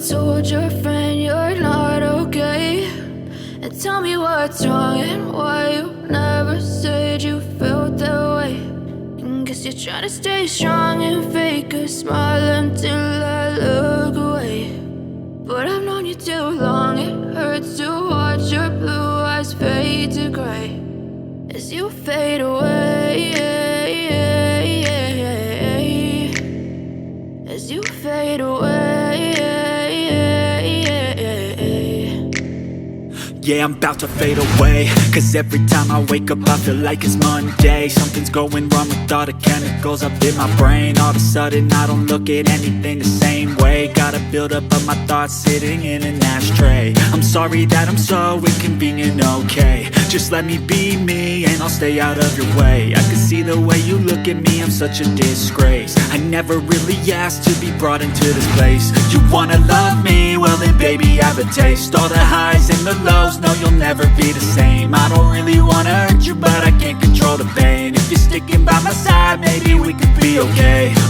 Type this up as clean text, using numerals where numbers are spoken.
told your friend you're not okay? And tell me what's wrong and why you never said you felt that way. And guess you're trying to stay strong and fake a smile until I look away. But I've known you too long, it hurts to watch your blue eyes fade to gray as you fade away, as you fade away. Yeah, I'm about to fade away, cause every time I wake up I feel like it's Monday. Something's going wrong with all the chemicals up in my brain. All of a sudden I don't look at anything the same way. Got a build-up of my thoughts sitting in an ashtray. I'm sorry that I'm so inconvenient, okay? Just let me be me and I'll stay out of your way. I can see the way you look at me, I'm such a disgrace. I never really asked to be brought into this place. You wanna love me? Well then baby have a taste. All the highs and the lows, no you'll never be the same. I don't really wanna hurt you but I can't control the pain. If you're sticking by my side maybe we could be okay.